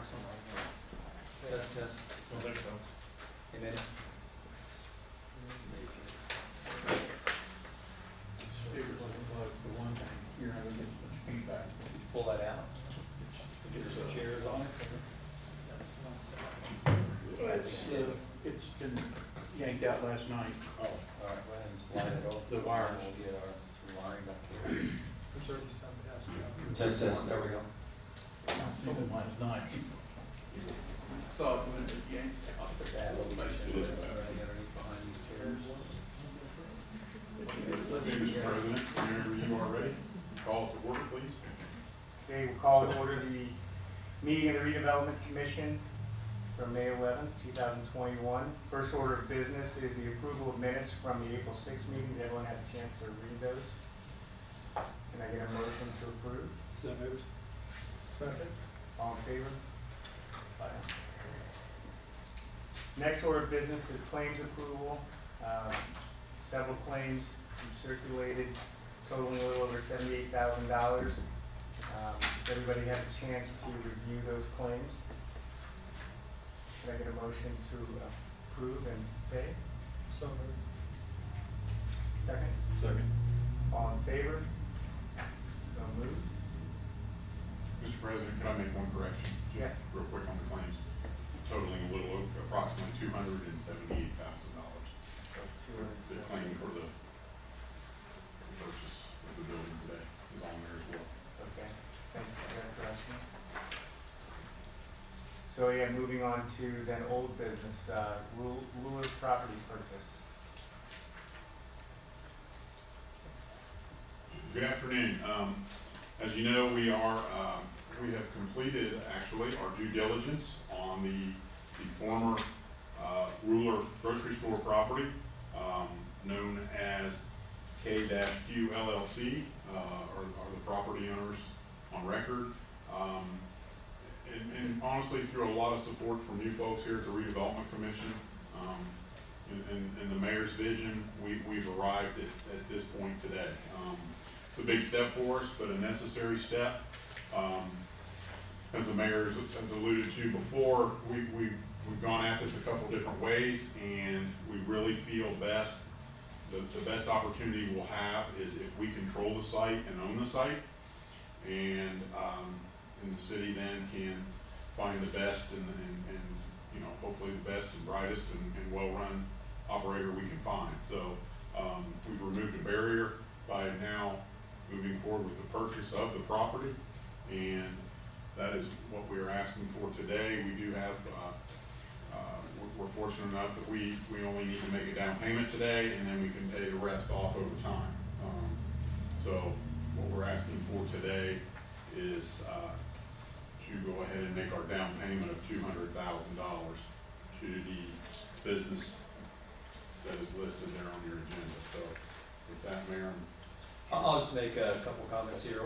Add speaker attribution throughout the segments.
Speaker 1: something like that. Test.
Speaker 2: Don't think so.
Speaker 1: Amen.
Speaker 2: The one thing, you're not gonna get much feedback.
Speaker 1: Pull that out. Get some chairs on it.
Speaker 2: It's been yanked out last night.
Speaker 1: Oh, all right, go ahead and slide it over.
Speaker 2: The wires.
Speaker 1: We'll get our wiring back here.
Speaker 3: Test,
Speaker 1: Test, there we go.
Speaker 2: Something last night. Saw it when it yanked out.
Speaker 1: That will be underneath behind these chairs.
Speaker 4: Mr. President, whenever you are ready, call it to order, please.
Speaker 5: Okay, we'll call to order the meeting of the Redevelopment Commission from May 11, 2021. First order of business is the approval of minutes from the April 6th meeting. Did everyone have a chance to read those? Can I get a motion to approve?
Speaker 1: So moved.
Speaker 5: Second. All in favor? Aye. Next order of business is claims approval. Several claims circulated totaling a little over $78,000. Everybody had a chance to review those claims. Can I get a motion to approve and pay? So moved. Second?
Speaker 2: Second.
Speaker 5: All in favor? So moved.
Speaker 4: Mr. President, can I make one correction?
Speaker 5: Yes.
Speaker 4: Just real quick on the claims, totaling a little over approximately $278,000. The claim for the purchase of the building today is on there as well.
Speaker 5: Okay, thank you for that correction. So yeah, moving on to then old business, rural property purchase.
Speaker 4: Good afternoon. As you know, we have completed actually our due diligence on the former Ruler grocery store property, known as K-Q LLC, are the property owners on record. And honestly, through a lot of support from you folks here at the Redevelopment Commission, and the mayor's vision, we've arrived at this point today. It's a big step for us, but a necessary step. As the mayor has alluded to before, we've gone at this a couple different ways, and we really feel best, the best opportunity we'll have is if we control the site and own the site, and the city then can find the best and you know, hopefully the best and brightest and well-run operator we can find. So we've removed a barrier by now moving forward with the purchase of the property, and that is what we are asking for today. We do have, we're fortunate enough that we only need to make a down payment today, and then we can pay the rest off over time. So what we're asking for today is to go ahead and make our down payment of $200,000 to the business that is listed there on your agenda. So with that, Mayor,
Speaker 1: I'll just make a couple comments here.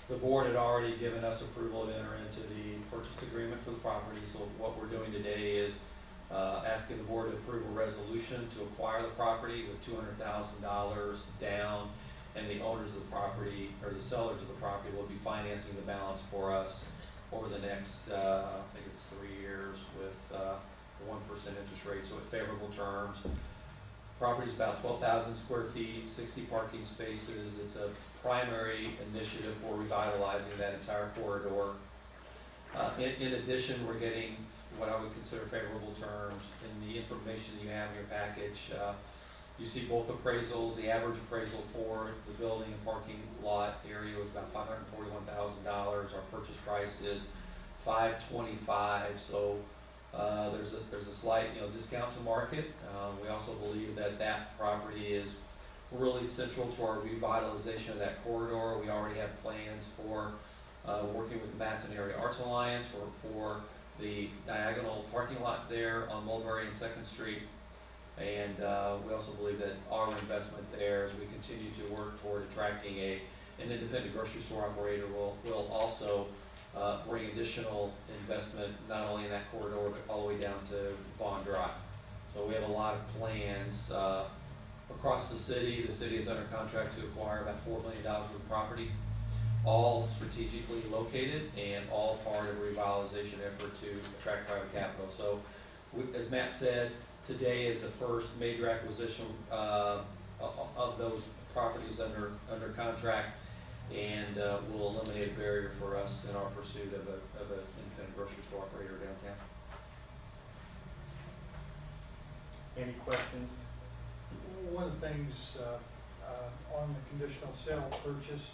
Speaker 1: The board had already given us approval to enter into the purchase agreement for the property, so what we're doing today is asking the board to approve a resolution to acquire the property with $200,000 down, and the owners of the property, or the sellers of the property, will be financing the balance for us over the next, I think it's 3 years with a 1% interest rate, so at favorable terms. Property is about 12,000 square feet, 60 parking spaces. It's a primary initiative for revitalizing that entire corridor. In addition, we're getting what I would consider favorable terms. In the information you have in your package, you see both appraisals. The average appraisal for the building and parking lot area was about $541,000. Our purchase price is $525,000. So there's a slight discount to market. We also believe that property is really central to our revitalization of that corridor. We already have plans for working with the Madison Area Arts Alliance for the diagonal parking lot there on Mulberry and 2nd Street. And we also believe that our investment there, as we continue to work toward attracting an independent grocery store operator, will also bring additional investment not only in that corridor but all the way down to Vaughn Drive. So we have a lot of plans across the city. The city is under contract to acquire about $4 million worth of property. all strategically located and all part of a revitalization effort to attract private capital. So, as Matt said, today is the first major acquisition of those properties under contract, and will eliminate a barrier for us in our pursuit of an independent grocery store operator downtown.
Speaker 5: Any questions?
Speaker 3: One of the things on the conditional sale purchase,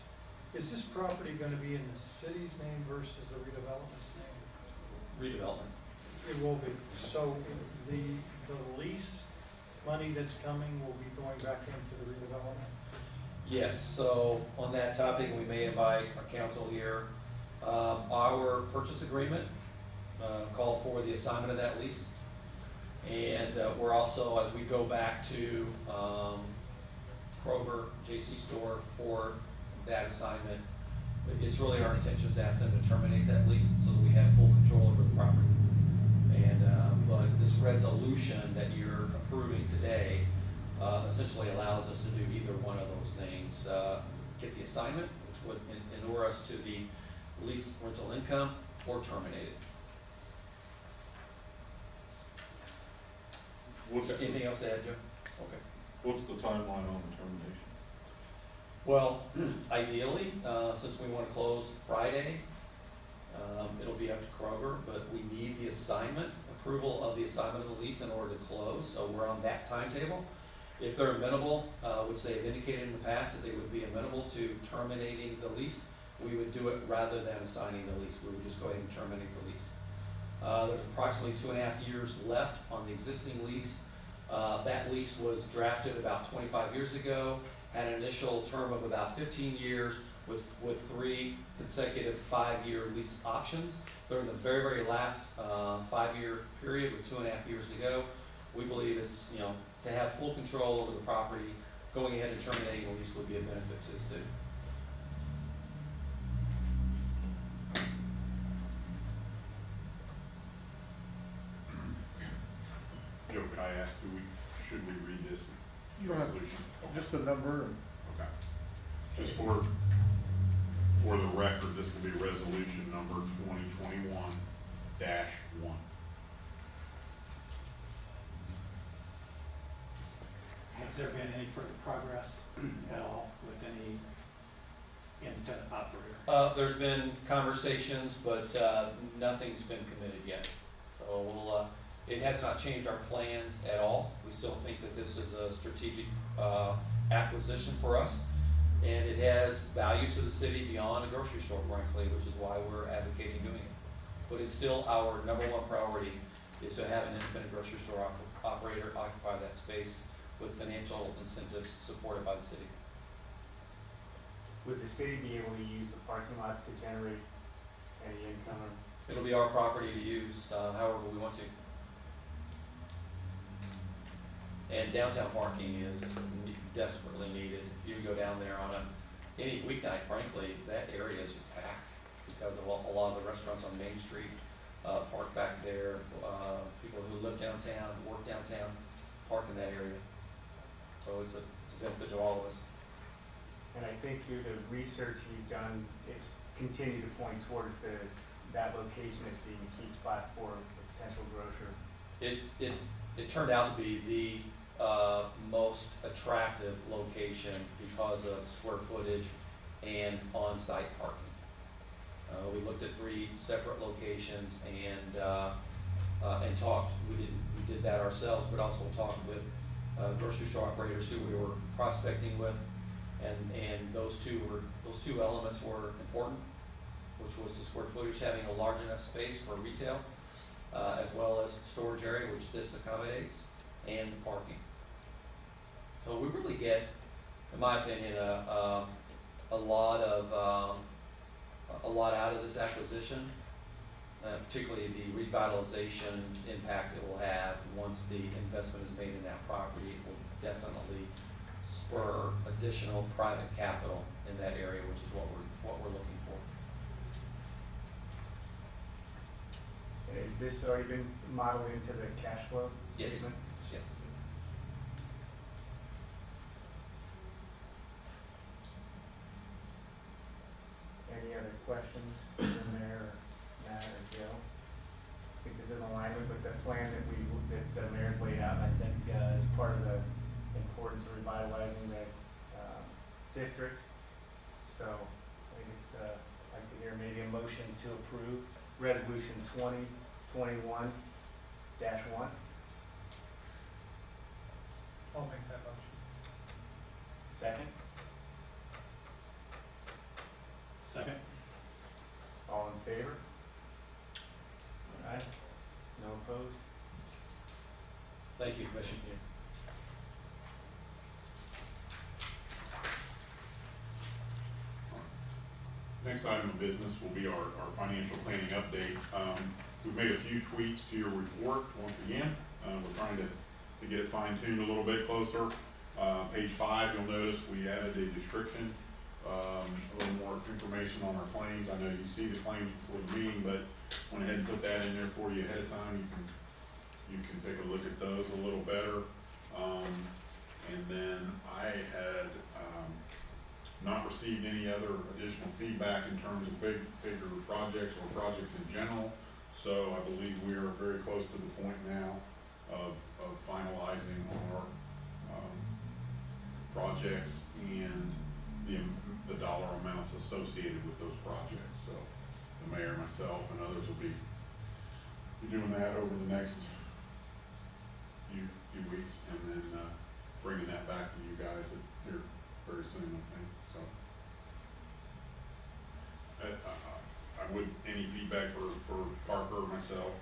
Speaker 3: is this property going to be in the city's name versus the redevelopment's name?
Speaker 1: Redevelopment.
Speaker 3: It will be. So the lease money that's coming will be going back into the redevelopment?
Speaker 1: Yes, so on that topic, we may invite our council here. Our purchase agreement called for the assignment of that lease. And we're also, as we go back to Kroger, JC Store for that assignment, it's really our intention to ask them to terminate that lease so that we have full control over the property. And but this resolution that you're approving today essentially allows us to do either one of those things. Get the assignment, which would inure us to the lease rental income, or terminate it. Anything else to add, Joe? Okay.
Speaker 6: What's the timeline on the termination?
Speaker 1: Well, ideally, since we want to close Friday, it'll be up to Kroger, but we need the assignment, approval of the assignment of the lease in order to close, so we're on that timetable. If they're amenable, which they have indicated in the past that they would be amenable to terminating the lease, we would do it rather than assigning the lease. We would just go ahead and terminate the lease. There's approximately 2.5 years left on the existing lease. That lease was drafted about 25 years ago, had an initial term of about 15 years with 3 consecutive 5-year lease options. During the very, very last 5-year period with 2.5 years to go, we believe it's, to have full control over the property, going ahead and terminating the lease would be a benefit to the city.
Speaker 4: Joe, could I ask, should we read this
Speaker 2: You don't have,
Speaker 4: resolution?
Speaker 2: just the number and.
Speaker 4: Okay. Just for the record, this will be resolution number 2021-1.
Speaker 7: Has there been any further progress at all with any independent operator?
Speaker 1: There's been conversations, but nothing's been committed yet. So we'll, it has not changed our plans at all. We still think that this is a strategic acquisition for us, and it has value to the city beyond a grocery store, frankly, which is why we're advocating doing it. But it's still our #1 priority is to have an independent grocery store operator occupy that space with financial incentives supported by the city.
Speaker 5: Would the city be able to use the parking lot to generate any income?
Speaker 1: It'll be our property to use however we want to. And downtown parking is desperately needed. If you go down there on any weeknight, frankly, that area is just packed because of a lot of the restaurants on Main Street park back there. People who live downtown, work downtown, park in that area. So it's a benefit to all of us.
Speaker 5: And I think through the research you've done, it's continued to point towards that location as being a key spot for a potential grocer.
Speaker 1: It turned out to be the most attractive location because of square footage and on-site parking. We looked at 3 separate locations and talked. We did that ourselves, but also talked with grocery store operators who we were prospecting with, and those two elements were important, which was the square footage, having a large enough space for retail, as well as storage area, which this accommodates, and the parking. So we really get, in my opinion, a lot out of this acquisition, particularly the revitalization impact it will have once the investment is made in that property. It will definitely spur additional private capital in that area, which is what we're looking for.
Speaker 5: And has this already been modeled into the cash flow
Speaker 1: Yes.
Speaker 5: statement?
Speaker 1: Yes.
Speaker 5: questions from the mayor, or Matt, or Joe? I think this is in alignment with the plan that that the mayor's laid out, and I think, is part of the importance of revitalizing the, district. So, I think it's, I'd like to hear maybe a motion to approve resolution 2021-1.
Speaker 3: I'll make that motion.
Speaker 5: Second,
Speaker 7: Second?
Speaker 5: all in favor? All right, no opposed?
Speaker 1: Thank you, Commissioner.
Speaker 4: Next item of business will be our financial planning update. We've made a few tweaks to your report once again. We're trying to get it fine-tuned a little bit closer. Page 5, you'll notice we added a description, a little more information on our claims. I know you see the claims before the meeting, but went ahead and put that in there for you ahead of time. You can take a look at those a little better. And then I had not received any other additional feedback in terms of bigger projects or projects in general. So I believe we are very close to the point now of finalizing our projects and the dollar amounts associated with those projects. So the mayor, myself, and others will be doing that over the next few weeks, and then bringing that back to you guys here very soon, I think. So I would, any feedback for Parker or myself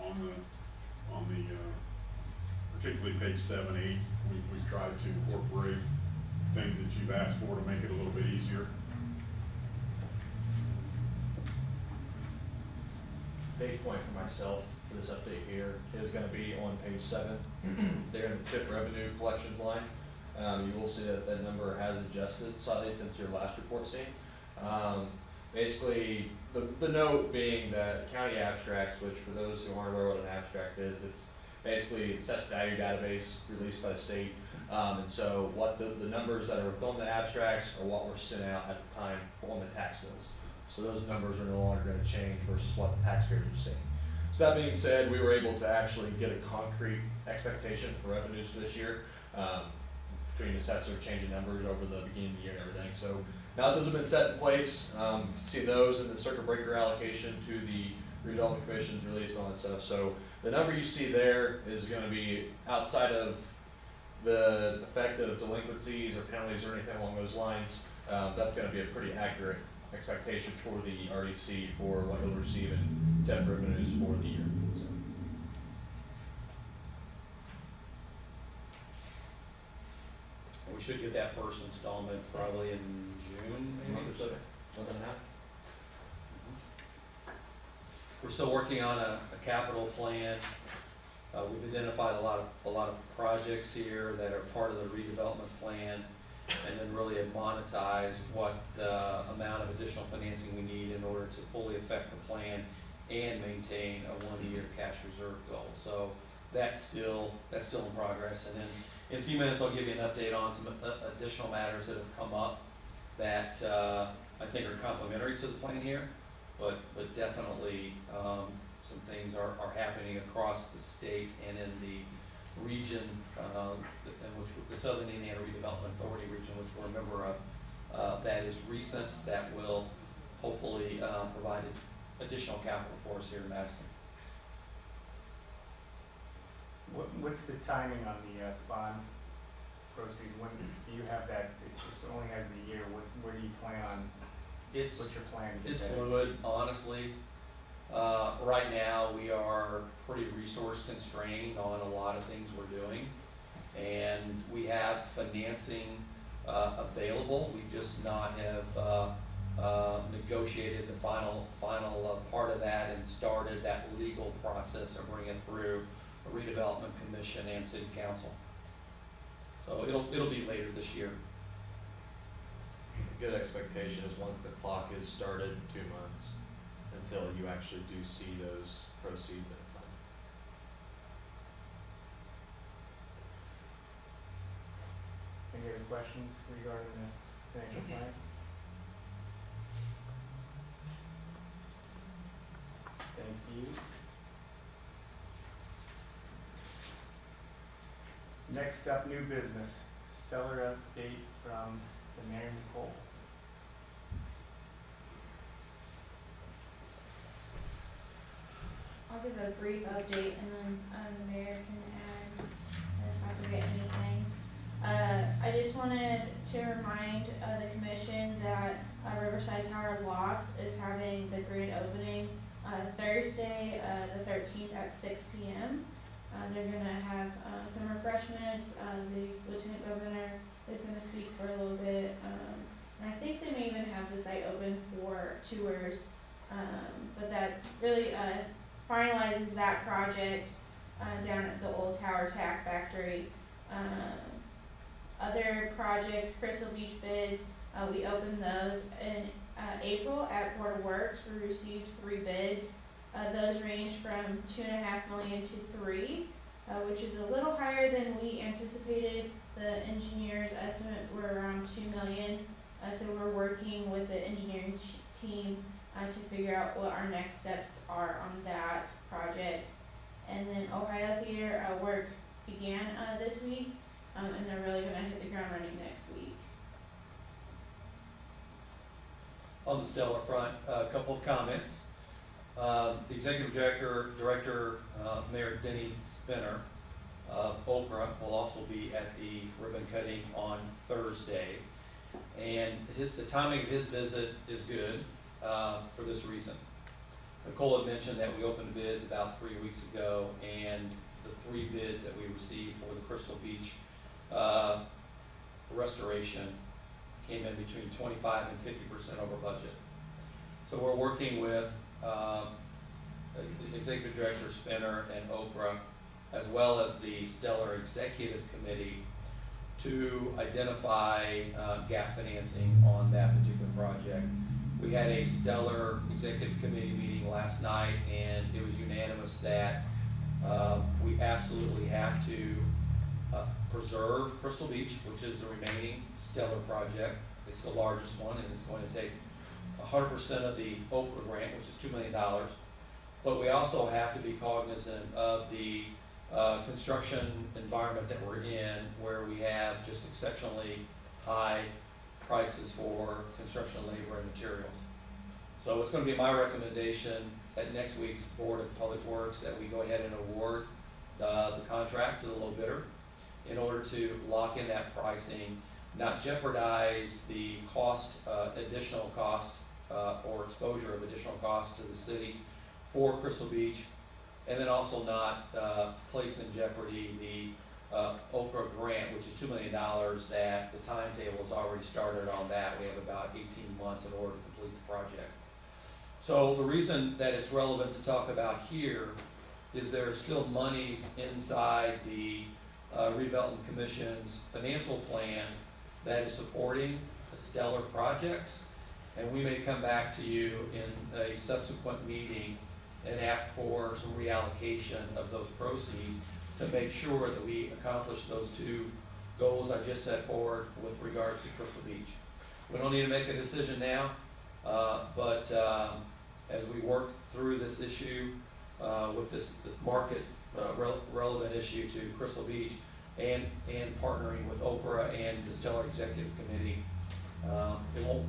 Speaker 4: on the particularly page 7, 8, we've tried to incorporate things that you've asked for to make it a little bit easier.
Speaker 8: Big point for myself for this update here is going to be on page 7. There in the TIP revenue collections line. You will see that that number has adjusted slightly since your last report scene. Basically, the note being that county abstracts, which for those who aren't aware what an abstract is, it's basically an assessed value database released by the state. And so what the numbers that are on the abstracts are what were sent out at the time on the tax bills. So those numbers are no longer going to change versus what the taxpayers are seeing. So that being said, we were able to actually get a concrete expectation for revenues for this year. Between assessor changing numbers over the beginning of the year and everything. So now that those have been set in place, see those in the circuit breaker allocation to the redevelopment commission's release and all that stuff. So the number you see there is going to be outside of the effect of delinquencies or penalties or anything along those lines. That's going to be a pretty accurate expectation for the RDC for what you'll receive in debt revenues for the year. So.
Speaker 1: We should get that first installment probably in June, maybe.
Speaker 8: Month or so, month and a half.
Speaker 1: We're still working on a capital plan. We've identified a lot of projects here that are part of the redevelopment plan, and then really have monetized what amount of additional financing we need in order to fully affect the plan and maintain a 1-year cash reserve goal. So that's still in progress. And then in a few minutes, I'll give you an update on some additional matters that have come up that I think are complementary to the plan here, but definitely some things are happening across the state and in the region, in which the Southern Indiana Redevelopment Authority region, which we're a member of, that is recent, that will hopefully provide additional capital for us here in Madison.
Speaker 5: What's the timing on the bond proceeds? When do you have that? It just only has the year. Where do you plan on? What's your plan?
Speaker 1: It's fluid, honestly. Right now, we are pretty resource constrained on a lot of things we're doing, and we have financing available. We just not have negotiated the final part of that and started that legal process of bringing it through a redevelopment commission and city council. So it'll be later this year.
Speaker 8: A good expectation is once the clock is started, 2 months until you actually do see those proceeds in a fund.
Speaker 5: Any other questions regarding the financial plan? Thank you. Next up, new business. Stellar update from the Mayor, Nicole.
Speaker 9: I'll give a brief update and then the mayor can add if I forget anything. I just wanted to remind the commission that Riverside Tower Lofts is having the grand opening Thursday, the 13th at 6 p.m. They're gonna have some refreshments. The Lieutenant Governor is gonna speak for a little bit, and I think they may even have the site open for tours. But that really finalizes that project down at the old Tower Tack Factory. Other projects, Crystal Beach bids, we opened those in April at Board of Works. We received 3 bids. Those range from $2.5 million to $3 million, which is a little higher than we anticipated. The engineer's estimate were around $2 million. So we're working with the engineering team to figure out what our next steps are on that project. And then Ohio Theater work began this week, and they're really going to hit the ground running next week.
Speaker 1: On the Stellar front, a couple of comments. The executive director, Mayor Denny Spinner of Okra, will also be at the ribbon cutting on Thursday. And the timing of his visit is good for this reason. Nicole had mentioned that we opened bids about 3 weeks ago, and the 3 bids that we received for the Crystal Beach restoration came in between 25 and 50% over budget. So we're working with Executive Director Spinner and Okra, as well as the Stellar Executive Committee, to identify gap financing on that particular project. We had a Stellar Executive Committee meeting last night, and it was unanimous that we absolutely have to preserve Crystal Beach, which is the remaining Stellar project. It's the largest one, and it's going to take 100% of the Okra grant, which is $2 million. But we also have to be cognizant of the construction environment that we're in, where we have just exceptionally high prices for construction labor and materials. So it's going to be my recommendation at next week's Board of Public Works that we go ahead and award the contract to the low bidder in order to lock in that pricing, not jeopardize the cost, additional cost, or exposure of additional cost to the city for Crystal Beach, and then also not place in jeopardy the Okra grant, which is $2 million, that the timetable has already started on that. We have about 18 months in order to complete the project. So the reason that it's relevant to talk about here is there are still monies inside the Redevelopment Commission's financial plan that is supporting the Stellar projects, and we may come back to you in a subsequent meeting and ask for some reallocation of those proceeds to make sure that we accomplish those 2 goals I just set forward with regards to Crystal Beach. We don't need to make a decision now, but as we work through this issue with this market relevant issue to Crystal Beach, and partnering with Okra and the Stellar Executive Committee, it won't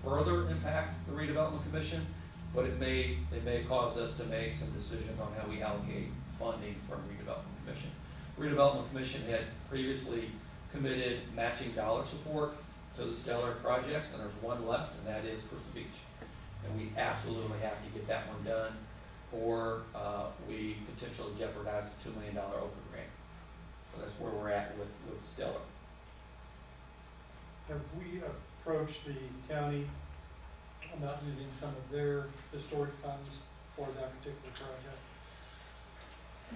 Speaker 1: further impact the Redevelopment Commission, but it may cause us to make some decisions on how we allocate funding from Redevelopment Commission. Redevelopment Commission had previously committed matching dollar support to the Stellar projects, and there's one left, and that is Crystal Beach. And we absolutely have to get that one done, or we potentially jeopardize the $2 million Okra grant. So that's where we're at with Stellar.
Speaker 3: Have we approached the county about using some of their historic funds for that particular project?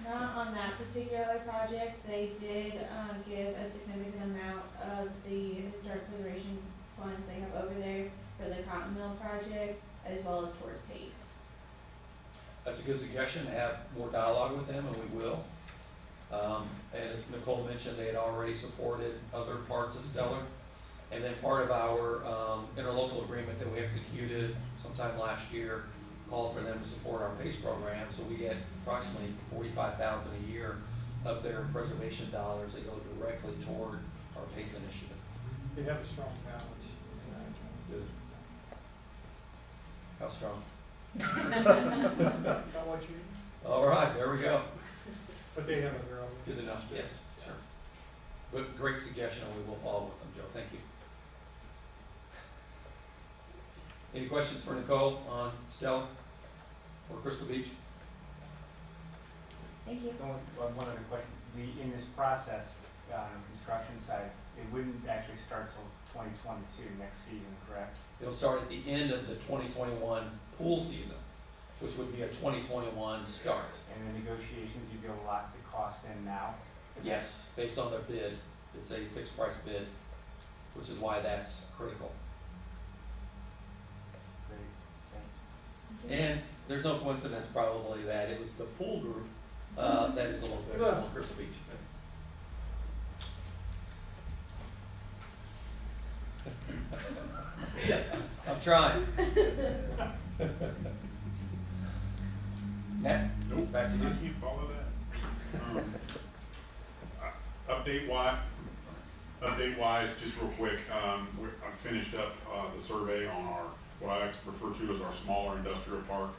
Speaker 9: Not on that particular project. They did give a significant amount of the historic preservation funds they have over there for the Cotton Mill project, as well as towards Pace.
Speaker 1: That's a good suggestion, to have more dialogue with them, and we will. And as Nicole mentioned, they had already supported other parts of Stellar. And then part of our interlocal agreement that we executed sometime last year call for them to support our PACE program, so we get approximately $45,000 a year of their preservation dollars that go directly toward our PACE initiative.
Speaker 3: They have a strong balance in that.
Speaker 1: Good. How strong?
Speaker 3: Not what you need,
Speaker 1: All right, there we go.
Speaker 3: but they have their own.
Speaker 1: Good enough, yes, sure. But great suggestion, we will follow with them, Joe, thank you. Any questions for Nicole on Stella or Crystal Beach?
Speaker 9: Thank you.
Speaker 5: One other question, in this process, on the construction side, it wouldn't actually start till 2022, next season, correct?
Speaker 1: It'll start at the end of the 2021 pool season, which would be a 2021 start.
Speaker 5: And the negotiations, you'd be able to lock the cost in now?
Speaker 1: Yes, based on their bid, it's a fixed price bid, which is why that's critical.
Speaker 5: Great, thanks.
Speaker 1: And there's no coincidence probably that it was the pool group that is a little bit from Crystal Beach. I'm trying. Matt?
Speaker 4: Nope,
Speaker 1: Back to you.
Speaker 4: I can't follow that. Update wise, just real quick, I finished up the survey on our, what I refer to as our smaller industrial park,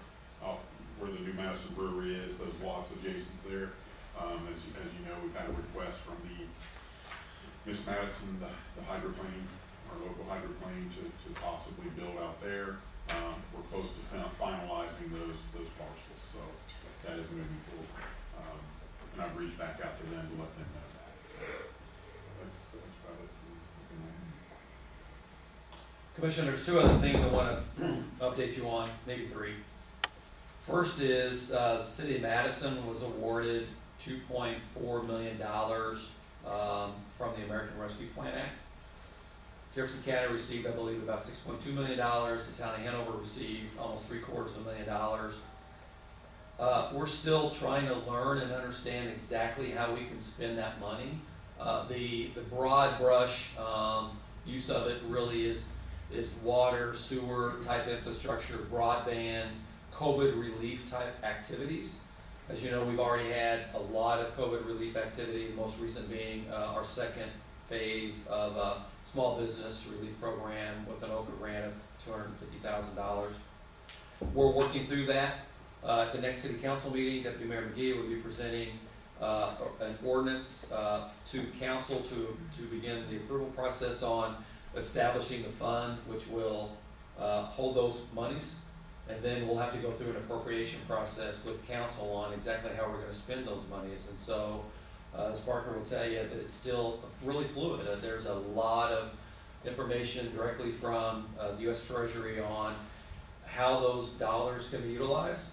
Speaker 4: where the new Madison Brewery is, those lots adjacent there. As you know, we've had a request from the Miss Madison, the hydroplane, our local hydroplane, to possibly build out there. We're close to finalizing those parcels, so that is moving forward. And I've reached back out to them to let them know that. So that's about it for me.
Speaker 1: Commissioner, there's two other things I want to update you on, maybe three. First is the city of Madison was awarded $2.4 million from the American Rescue Plan Act. Jefferson County received, I believe, about $6.2 million. The town of Hanover received almost $750,000. We're still trying to learn and understand exactly how we can spend that money. The broad brush use of it really is water, sewer type infrastructure, broadband, COVID relief type activities. As you know, we've already had a lot of COVID relief activity, the most recent being our second phase of a small business relief program with an OCA grant of $250,000. We're working through that. At the next city council meeting, Deputy Mayor McGee will be presenting an ordinance to council to begin the approval process on establishing the fund, which will hold those monies. And then we'll have to go through an appropriation process with council on exactly how we're going to spend those monies. And so, as Parker will tell you, that it's still really fluid. There's a lot of information directly from the U.S. Treasury on how those dollars can be utilized.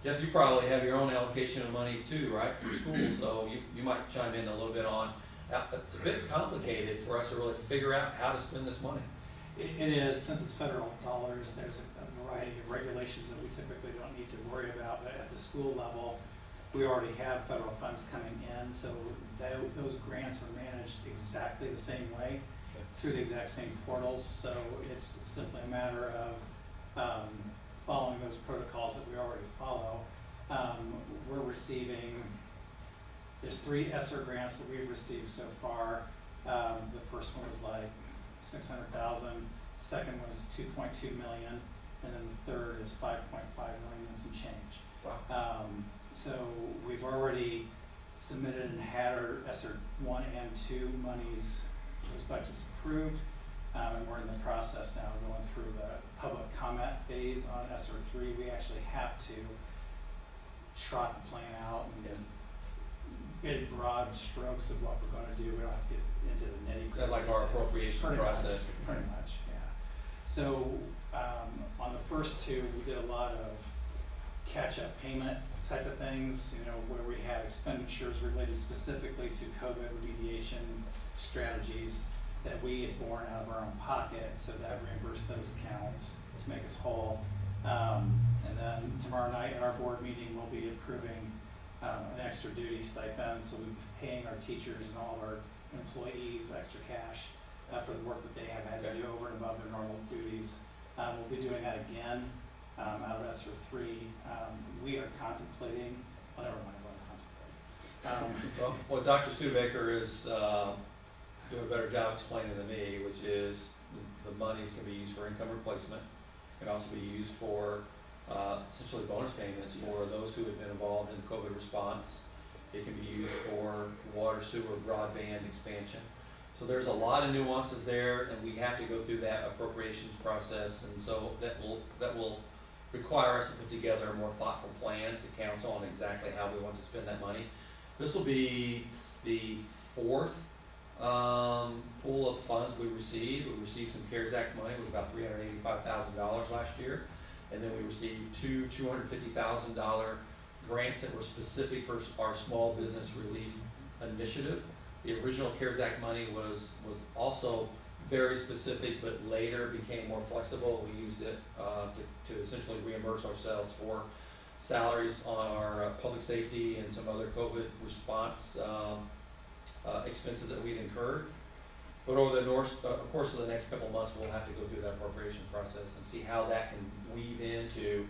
Speaker 1: Jeff, you probably have your own allocation of money too, right, for schools, so you might chime in a little bit on. It's a bit complicated for us to really figure out how to spend this money.
Speaker 7: It is, since it's federal dollars, there's a variety of regulations that we typically don't need to worry about, but at the school level, we already have federal funds coming in, so those grants are managed exactly the same way through the exact same portals, so it's simply a matter of following those protocols that we already follow. We're receiving, there's 3 ESSER grants that we've received so far. The first one was like $600,000, second was $2.2 million, and then the third is $5.5 million and some change.
Speaker 1: Wow.
Speaker 7: So we've already submitted and had our ESSER 1 and 2 monies, those budgets approved, and we're in the process now of going through the public comment phase on ESSER 3. We actually have to trot the plan out and get broad strokes of what we're going to do. We don't have to get into the nitty-gritty.
Speaker 1: Is that like our appropriation process?
Speaker 7: Pretty much, yeah. So on the first 2, we did a lot of catch-up payment type of things, where we had expenditures related specifically to COVID remediation strategies that we had borne out of our own pocket, so that reimbursed those accounts to make us whole. And then tomorrow night at our board meeting, we'll be approving an extra duty stipend, so we'll be paying our teachers and all of our employees extra cash for the work that they have had to do over and above their normal duties. We'll be doing that again out of ESSER 3. We are contemplating, well, never mind, I wasn't contemplating.
Speaker 1: Well, Dr. Studebaker is doing a better job explaining than me, which is the monies can be used for income replacement, can also be used for essentially bonus payments for those who have been involved in COVID response. It can be used for water, sewer, broadband expansion. So there's a lot of nuances there, and we have to go through that appropriations process, and so that will require us to put together a more thoughtful plan to council on exactly how we want to spend that money. This will be the fourth pool of funds we received. We received some CARES Act money, it was about $385,000 last year, and then we received two $250,000 grants that were specific for our small business relief initiative. The original CARES Act money was also very specific, but later became more flexible. We used it to essentially reimburse ourselves for salaries on our public safety and some other COVID response expenses that we'd incurred. But over the course of the next couple of months, we'll have to go through that appropriation process and see how that can weave into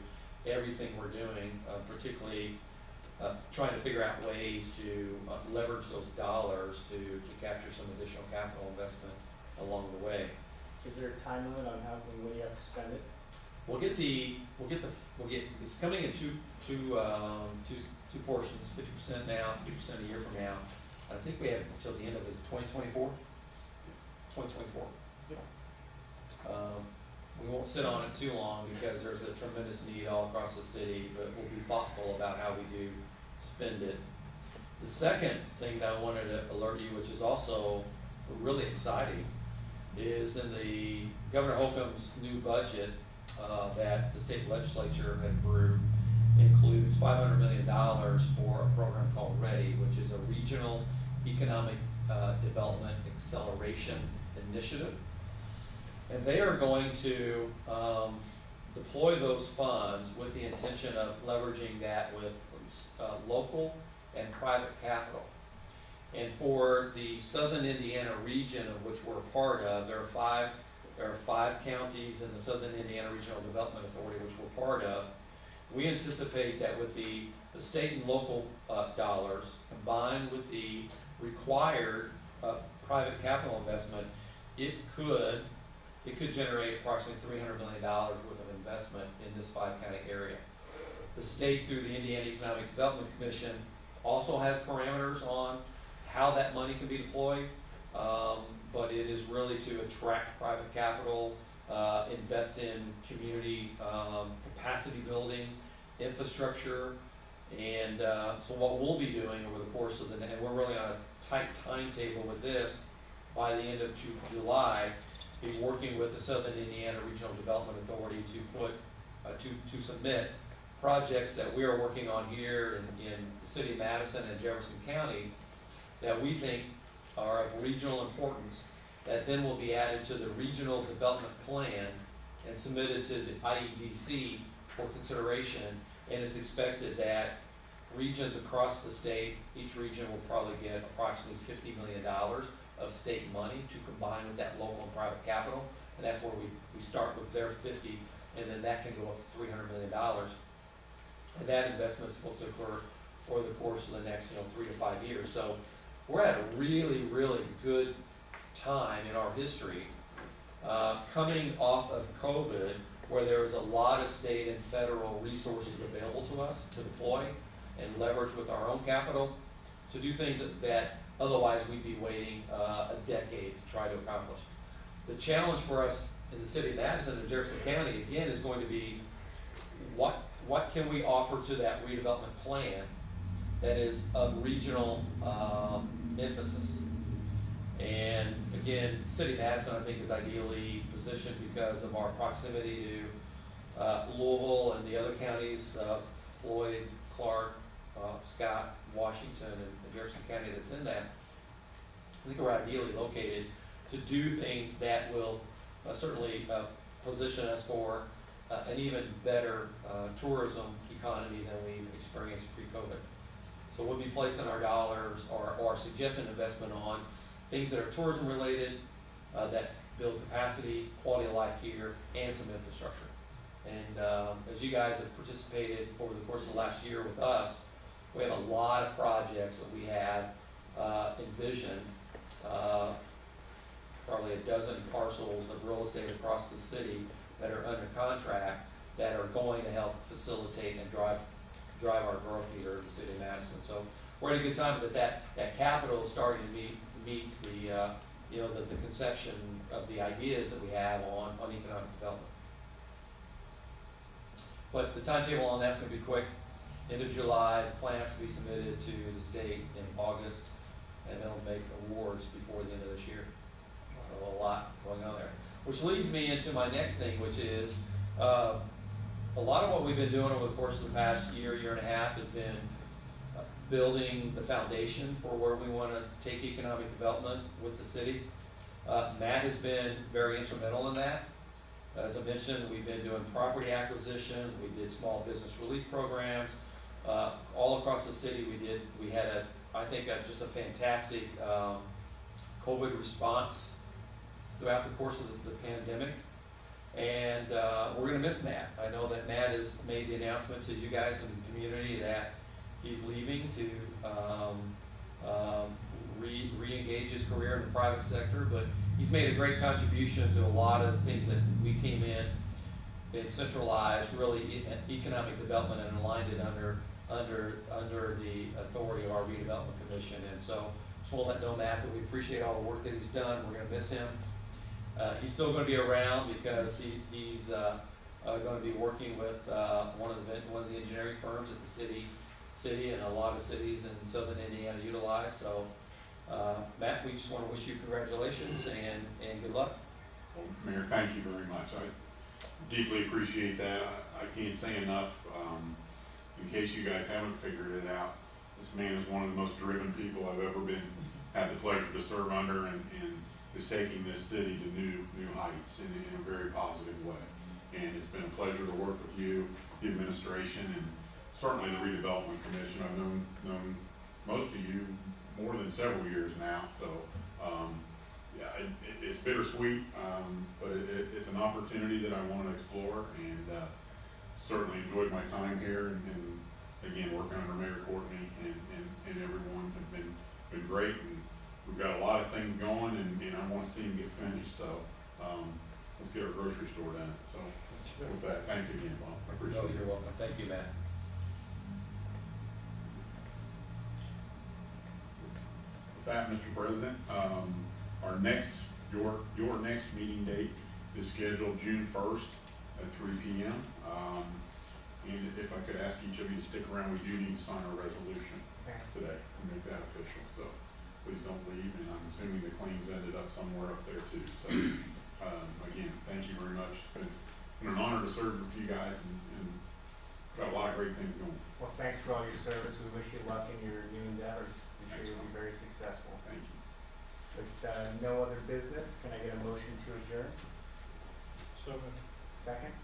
Speaker 1: everything we're doing, particularly trying to figure out ways to leverage those dollars to capture some additional capital investment along the way.
Speaker 5: Is there a time limit on when you have to spend it?
Speaker 1: It's coming in two portions, 50% now, 50% a year from now. I think we have until the end of 2024. 2024. We won't sit on it too long because there's a tremendous need all across the city, but we'll be thoughtful about how we do spend it. The second thing that I wanted to alert you, which is also really exciting, is in the Governor Holcomb's new budget that the state legislature had approved includes $500 million for a program called READY, which is a regional economic development acceleration initiative. And they are going to deploy those funds with the intention of leveraging that with local and private capital. And for the Southern Indiana region of which we're a part of, there are five counties in the Southern Indiana Regional Development Authority which we're part of. We anticipate that with the state and local dollars combined with the required private capital investment, it could generate approximately $300 million worth of investment in this five-county area. The state, through the Indiana Economic Development Commission, also has parameters on how that money can be deployed, but it is really to attract private capital, invest in community capacity building, infrastructure, and so what we'll be doing over the course of and we're really on a tight timetable with this, by the end of July, be working with the Southern Indiana Regional Development Authority to put to submit projects that we are working on here in the city of Madison and Jefferson County that we think are of regional importance, that then will be added to the regional development plan and submitted to the IEDC for consideration. And it's expected that regions across the state, each region will probably get approximately $50 million of state money to combine with that local and private capital. And that's where we start with their 50, and then that can go up to $300 million. And that investment is supposed to occur over the course of the next 3 to 5 years. So we're at a really, really good time in our history, coming off of COVID, where there was a lot of state and federal resources available to us to deploy and leverage with our own capital to do things that otherwise we'd be waiting a decade to try to accomplish. The challenge for us in the city of Madison and Jefferson County, again, is going to be what can we offer to that redevelopment plan that is of regional emphasis. And again, the city of Madison, I think, is ideally positioned because of our proximity to Louisville and the other counties, Floyd, Clark, Scott, Washington, and Jefferson County that's in that. I think we're ideally located to do things that will certainly position us for an even better tourism economy than we've experienced pre-COVID. So we'll be placing our dollars or suggesting investment on things that are tourism related, that build capacity, quality of life here, and some infrastructure. And as you guys have participated over the course of the last year with us, we have a lot of projects that we have envisioned, probably a dozen parcels of real estate across the city that are under contract that are going to help facilitate and drive our growth here in the city of Madison. So we're at a good time, but that capital is starting to meet the the conception of the ideas that we have on economic development. But the timetable on that's going to be quick. End of July, plans to be submitted to the state in August, and they'll make awards before the end of this year. So a lot going on there. Which leads me into my next thing, which is a lot of what we've been doing over the course of the past year and a half has been building the foundation for where we want to take economic development with the city. Matt has been very instrumental in that. As I mentioned, we've been doing property acquisitions, we did small business relief programs, all across the city. We had just a fantastic COVID response throughout the course of the pandemic. And we're gonna miss Matt. I know that Matt has made the announcement to you guys in the community that he's leaving to re-engage his career in the private sector, but he's made a great contribution to a lot of the things that we came in and centralized really economic development and aligned it under the authority of our redevelopment commission. And so just want to let know Matt that we appreciate all the work that he's done. We're going to miss him. He's still going to be around because he's going to be working with one of the engineering firms that the city and a lot of cities in southern Indiana utilize. So Matt, we just want to wish you congratulations and good luck.
Speaker 4: Well, Mayor, thank you very much. I deeply appreciate that. I can't say enough. In case you guys haven't figured it out, this man is one of the most driven people I've ever had the pleasure to serve under, and is taking this city to new heights in a very positive way. And it's been a pleasure to work with you, the administration, and certainly the Redevelopment Commission. I've known most of you more than several years now, so yeah, it's bittersweet, but it's an opportunity that I want to explore, and certainly enjoyed my time here, and again, working under Mayor Courtney and everyone have been great, and we've got a lot of things going, and I want to see them get finished, so let's get our grocery store done. So with that, thanks again, Bob. I appreciate it.
Speaker 1: You're welcome. Thank you, Matt.
Speaker 4: With that, Mr. President, your next meeting date is scheduled June 1st at 3 p.m. And if I could ask each of you to stick around, we do need to sign our resolution today and make that official. So please don't leave, and I'm assuming the claims ended up somewhere up there too. So again, thank you very much. It's been an honor to serve with you guys, and got a lot of great things going.
Speaker 5: Well, thanks for all your service. We wish you luck in your new endeavors. I'm sure you'll be very successful.
Speaker 4: Thank you.
Speaker 5: With no other business, can I get a motion to adjourn?
Speaker 3: So moved.
Speaker 5: Second?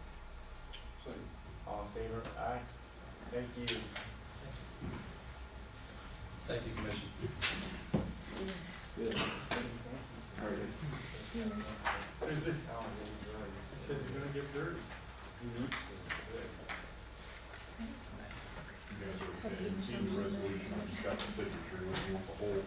Speaker 6: Second.
Speaker 5: All in favor? Aye. Thank you.
Speaker 1: Thank you, Commission.
Speaker 5: Good.
Speaker 3: Is it? He said you're gonna get dirty.
Speaker 4: You guys are okay. You've seen the resolution. I just got the signature. You want the whole